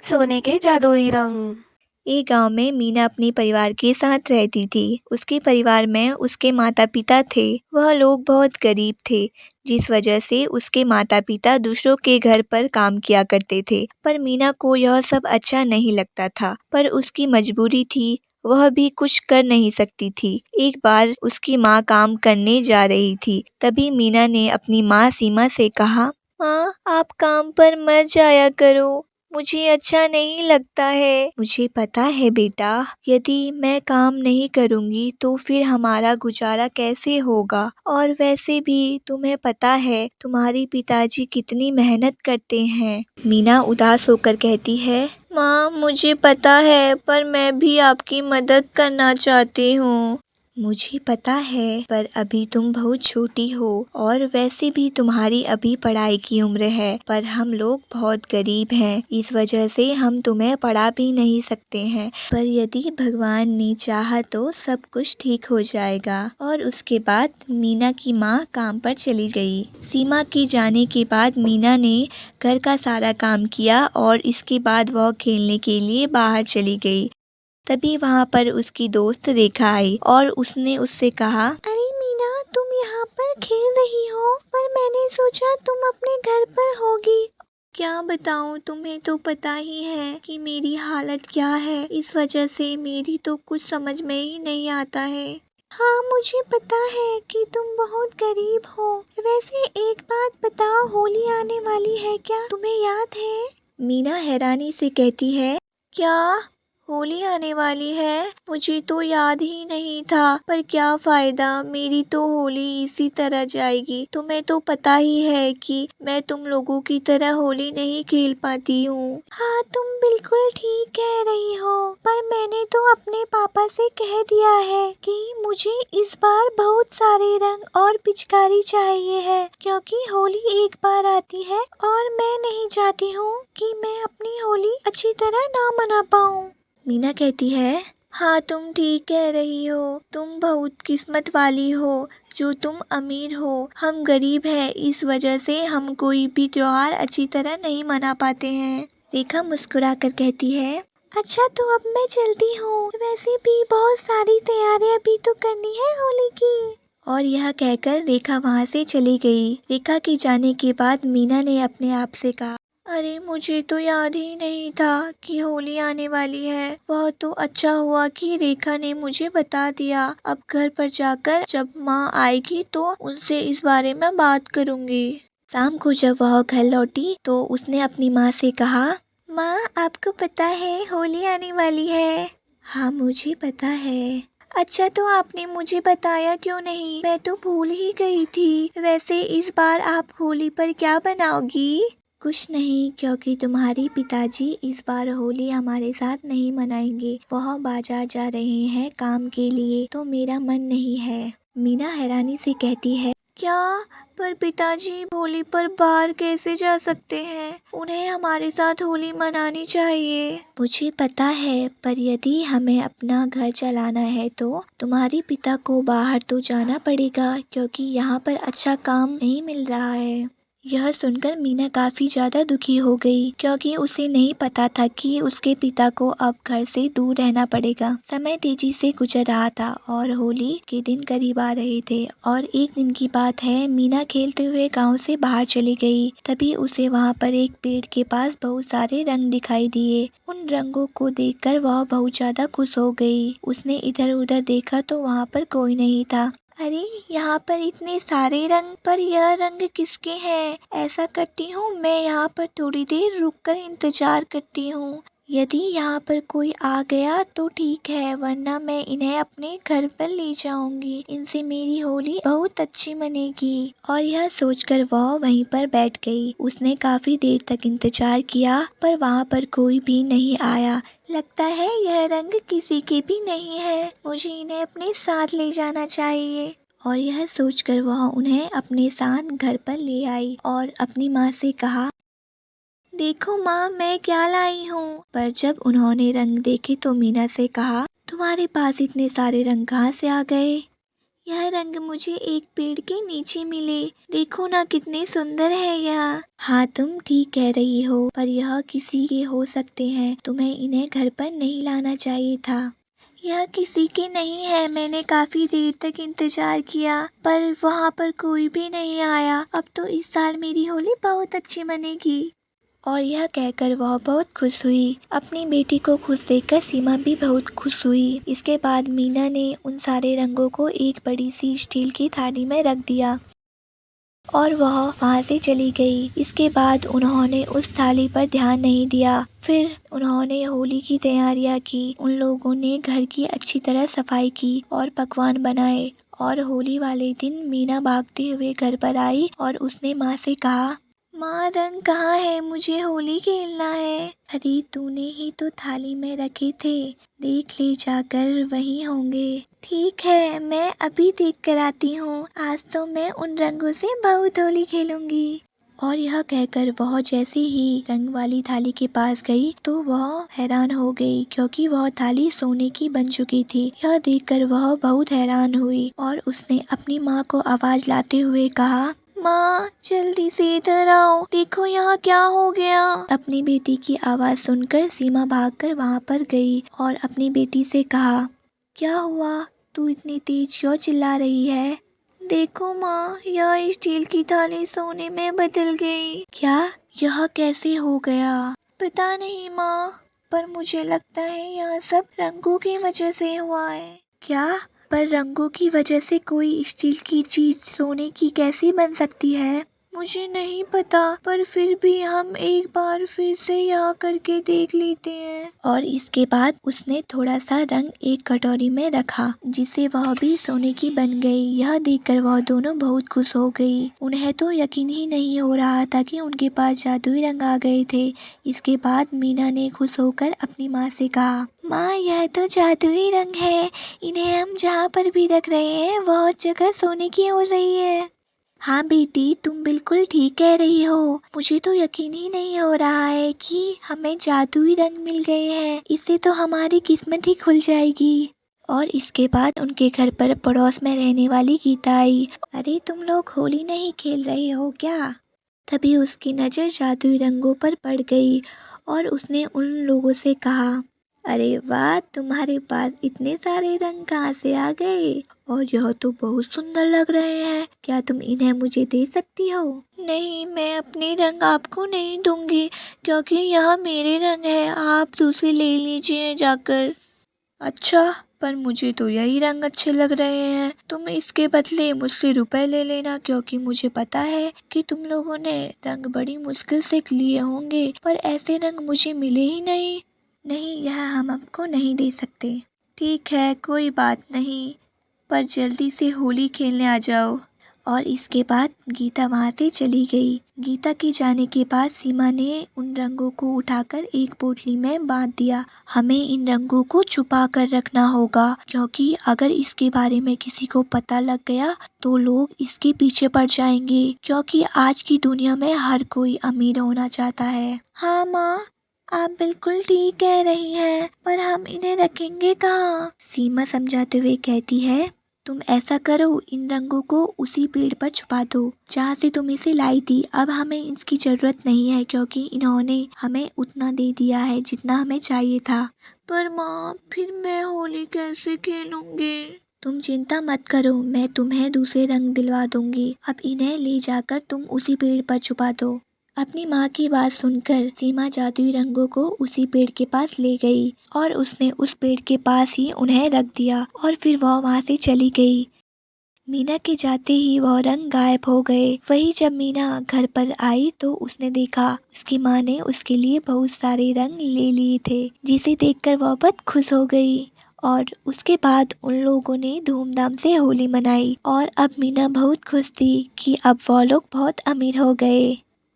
सोने के जादुई रंग। एक गांव में मीना अपने परिवार के साथ रहती थी। उसके परिवार में उसके माता पिता थे। वह लोग बहुत गरीब थे, जिस वजह से उसके माता पिता दूसरों के घर पर काम किया करते थे। पर मीना को यह सब अच्छा नहीं लगता था, पर उसकी मजबूरी थी, वह भी कुछ कर नहीं सकती थी। एक बार उसकी माँ काम करने जा रही थी, तभी मीना ने अपनी माँ सीमा से कहा, माँ आप काम पर मत जाया करो, मुझे अच्छा नहीं लगता है। मुझे पता है बेटा, यदि मैं काम नहीं करूंगी तो फिर हमारा गुजारा कैसे होगा। और वैसे भी तुम्हें पता है तुम्हारी पिताजी कितनी मेहनत करते हैं। मीना उदास होकर कहती है, माँ मुझे पता है, पर मैं भी आपकी मदद करना चाहती हूँ। मुझे पता है, पर अभी तुम बहुत छोटी हो और वैसे भी तुम्हारी अभी पढ़ाई की उम्र है। पर हम लोग बहुत गरीब हैं, इस वजह से हम तुम्हें पढ़ा भी नहीं सकते हैं। पर यदि भगवान ने चाहा तो सब कुछ ठीक हो जाएगा। और उसके बाद मीना की माँ काम पर चली गई। सीमा के जाने के बाद मीना ने घर का सारा काम किया और इसके बाद वह खेलने के लिए बाहर चली गई। तभी वहाँ पर उसकी दोस्त रेखा आई और उसने उससे कहा, अरे मीना तुम यहाँ पर खेल रही हो, पर मैंने सोचा तुम अपने घर पर होगी। क्या बताऊँ, तुम्हें तो पता ही है कि मेरी हालत क्या है, इस वजह से मेरी तो कुछ समझ में ही नहीं आता है। हाँ मुझे पता है कि तुम बहुत गरीब हो। वैसे एक बात बताओ, होली आने वाली है क्या, तुम्हें याद है? मीना हैरानी से कहती है, क्या होली आने वाली है? मुझे तो याद ही नहीं था, पर क्या फायदा, मेरी तो होली इसी तरह जाएगी। तुम्हें तो पता ही है कि मैं तुम लोगों की तरह होली नहीं खेल पाती हूँ। हाँ तुम बिल्कुल ठीक कह रही हो, पर मैंने तो अपने पापा से कह दिया है कि मुझे इस बार बहुत सारे रंग और पिचकारी चाहिए है, क्योंकि होली एक बार आती है और मैं नहीं चाहती हूँ कि मैं अपनी होली अच्छी तरह ना मना पाऊँ। मीना कहती है, हाँ तुम ठीक कह रही हो, तुम बहुत किस्मत वाली हो जो तुम अमीर हो। हम गरीब हैं, इस वजह से हम कोई भी त्योहार अच्छी तरह नहीं मना पाते हैं। रेखा मुस्कुरा कर कहती है, अच्छा तो अब मैं चलती हूँ, वैसे भी बहुत सारी तैयारियां भी तो करनी है होली की। और यह कहकर रेखा वहाँ से चली गई। रेखा के जाने के बाद मीना ने अपने आप से कहा, अरे मुझे तो याद ही नहीं था कि होली आने वाली है। वह तो अच्छा हुआ कि रेखा ने मुझे बता दिया। अब घर पर जाकर जब माँ आएगी तो उनसे इस बारे में बात करूँगी। शाम को जब वह घर लौटी तो उसने अपनी माँ से कहा, माँ आपको पता है होली आने वाली है? हाँ मुझे पता है। अच्छा तो आपने मुझे बताया क्यों नहीं? मैं तो भूल ही गई थी। वैसे इस बार आप होली पर क्या बनाओगी? कुछ नहीं, क्योंकि तुम्हारे पिताजी इस बार होली हमारे साथ नहीं मनाएंगे। वह बाजार जा रहे हैं काम के लिए, तो मेरा मन नहीं है। मीना हैरानी से कहती है, क्या? पर पिताजी होली पर बाहर कैसे जा सकते हैं? उन्हें हमारे साथ होली मनानी चाहिए। मुझे पता है, पर यदि हमें अपना घर चलाना है तो तुम्हारे पिता को बाहर तो जाना पड़ेगा, क्योंकि यहाँ पर अच्छा काम नहीं मिल रहा है। यह सुनकर मीना काफी ज्यादा दुखी हो गई, क्योंकि उसे नहीं पता था कि उसके पिता को अब घर से दूर रहना पड़ेगा। समय तेजी से गुजर रहा था और होली के दिन करीब आ रहे थे। और एक दिन की बात है, मीना खेलते हुए गांव से बाहर चली गई। तभी उसे वहां पर एक पेड़ के पास बहुत सारे रंग दिखाई दिए। उन रंगों को देखकर वह बहुत ज्यादा खुश हो गई। उसने इधर उधर देखा तो वहाँ पर कोई नहीं था। अरे यहाँ पर इतने सारे रंग, पर यह रंग किसके हैं? ऐसा करती हूँ, मैं यहाँ पर थोड़ी देर रुककर इंतजार करती हूँ। यदि यहाँ पर कोई आ गया तो ठीक है, वरना मैं इन्हें अपने घर पर ले जाऊंगी। इनसे मेरी होली बहुत अच्छी मनेगी। और यह सोचकर वह वहीं पर बैठ गई। उसने काफी देर तक इंतजार किया, पर वहाँ पर कोई भी नहीं आया। लगता है यह रंग किसी के भी नहीं है, मुझे इन्हें अपने साथ ले जाना चाहिए। और यह सोचकर वह उन्हें अपने साथ घर पर ले आई और अपनी माँ से कहा, देखो माँ मैं क्या लाई हूँ। पर जब उन्होंने रंग देखे तो मीना से कहा, तुम्हारे पास इतने सारे रंग कहाँ से आ गए? यह रंग मुझे एक पेड़ के नीचे मिले। देखो ना कितने सुंदर है यह। हाँ तुम ठीक कह रही हो, पर यह किसी के हो सकते हैं। तुम्हें इन्हें घर पर नहीं लाना चाहिए था। यह किसी के नहीं है। मैंने काफी देर तक इंतजार किया पर वहाँ पर कोई भी नहीं आया। अब तो इस साल मेरी होली बहुत अच्छी मनेगी। और यह कहकर वह बहुत खुश हुई। अपनी बेटी को खुश देखकर सीमा भी बहुत खुश हुई। इसके बाद मीना ने उन सारे रंगों को एक बड़ी सी स्टील की थाली में रख दिया और वह वहाँ से चली गई। इसके बाद उन्होंने उस थाली पर ध्यान नहीं दिया। फिर उन्होंने होली की तैयारियां की। उन लोगों ने घर की अच्छी तरह सफाई की और पकवान बनाए। और होली वाले दिन मीना भागते हुए घर पर आई और उसने माँ से कहा, माँ रंग कहाँ है, मुझे होली खेलना है। अरे तूने ही तो थाली में रखे थे, देख ले जाकर, वही होंगे। ठीक है, मैं अभी देख कर आती हूँ। आज तो मैं उन रंगों से बहुत होली खेलूंगी। और यह कहकर वह जैसे ही रंग वाली थाली के पास गई तो वह हैरान हो गई, क्योंकि वह थाली सोने की बन चुकी थी। यह देखकर वह बहुत हैरान हुई और उसने अपनी माँ को आवाज लाते हुए कहा, माँ जल्दी से इधर आओ, देखो यहाँ क्या हो गया। अपनी बेटी की आवाज सुनकर सीमा भागकर वहाँ पर गई और अपनी बेटी से कहा, क्या हुआ, तू इतनी तेज क्यों चिल्ला रही है। देखो माँ, यह स्टील की थाली सोने में बदल गई। क्या, यह कैसे हो गया। पता नहीं माँ, पर मुझे लगता है यह सब रंगों की वजह से हुआ है। क्या, पर रंगों की वजह से कोई स्टील की चीज सोने की कैसे बन सकती है। मुझे नहीं पता, पर फिर भी हम एक बार फिर से यहाँ करके देख लेते हैं। और इसके बाद उसने थोड़ा सा रंग एक कटोरी में रखा, जिससे वह भी सोने की बन गई। यह देखकर वह दोनों बहुत खुश हो गई। उन्हें तो यकीन ही नहीं हो रहा था कि उनके पास जादुई रंग आ गए थे। इसके बाद मीना ने खुश होकर अपनी माँ से कहा, माँ यह तो जादुई रंग है, इन्हें हम जहाँ पर भी रख रहे हैं वह जगह सोने की हो रही है। हाँ बेटी, तुम बिल्कुल ठीक कह रही हो। मुझे तो यकीन ही नहीं हो रहा है कि हमें जादुई रंग मिल गए हैं। इससे तो हमारी किस्मत ही खुल जाएगी। और इसके बाद उनके घर पर पड़ोस में रहने वाली गीता आई। अरे तुम लोग होली नहीं खेल रहे हो क्या। तभी उसकी नज़र जादुई रंगों पर पड़ गई और उसने उन लोगों से कहा, अरे वाह, तुम्हारे पास इतने सारे रंग कहाँ से आ गए, और यह तो बहुत सुंदर लग रहे हैं। क्या तुम इन्हें मुझे दे सकती हो। नहीं, मैं अपने रंग आपको नहीं दूंगी, क्योंकि यह मेरे रंग है। आप दूसरे ले लीजिए जाकर। अच्छा, पर मुझे तो यही रंग अच्छे लग रहे हैं। तुम इसके बदले मुझसे रुपए ले लेना, क्योंकि मुझे पता है कि तुम लोगों ने रंग बड़ी मुश्किल से लिए होंगे, पर ऐसे रंग मुझे मिले ही नहीं। नहीं, यह हम आपको नहीं दे सकते। ठीक है, कोई बात नहीं, पर जल्दी से होली खेलने आ जाओ। और इसके बाद गीता वहाँ से चली गई। गीता के जाने के बाद सीमा ने उन रंगों को उठाकर एक पोटली में बांध दिया। हमें इन रंगों को छुपा कर रखना होगा, क्योंकि अगर इसके बारे में किसी को पता लग गया तो लोग इसके पीछे पड़ जाएंगे, क्योंकि आज की दुनिया में हर कोई अमीर होना चाहता है। हाँ माँ, आप बिल्कुल ठीक कह रही हैं, पर हम इन्हें रखेंगे कहाँ। सीमा समझाते हुए कहती है, तुम ऐसा करो, इन रंगों को उसी पेड़ पर छुपा दो जहाँ से तुम इसे लाई थी। अब हमें इसकी जरूरत नहीं है, क्योंकि इन्होंने हमें उतना दे दिया है जितना हमें चाहिए था। पर माँ, फिर मैं होली कैसे खेलूंगी। तुम चिंता मत करो, मैं तुम्हें दूसरे रंग दिलवा दूंगी। अब इन्हें ले जाकर तुम उसी पेड़ पर छुपा दो। अपनी माँ की बात सुनकर सीमा जादुई रंगों को उसी पेड़ के पास ले गई और उसने उस पेड़ के पास ही उन्हें रख दिया और फिर वह वहाँ से चली गई। मीना के जाते ही वह रंग गायब हो गए। वही जब मीना घर पर आई तो उसने देखा उसकी माँ ने उसके लिए बहुत सारे रंग ले लिए थे, जिसे देखकर वह बहुत खुश हो गई। और उसके बाद उन लोगों ने धूमधाम से होली मनाई और अब मीना बहुत खुश थी कि अब वो लोग बहुत अमीर हो गए।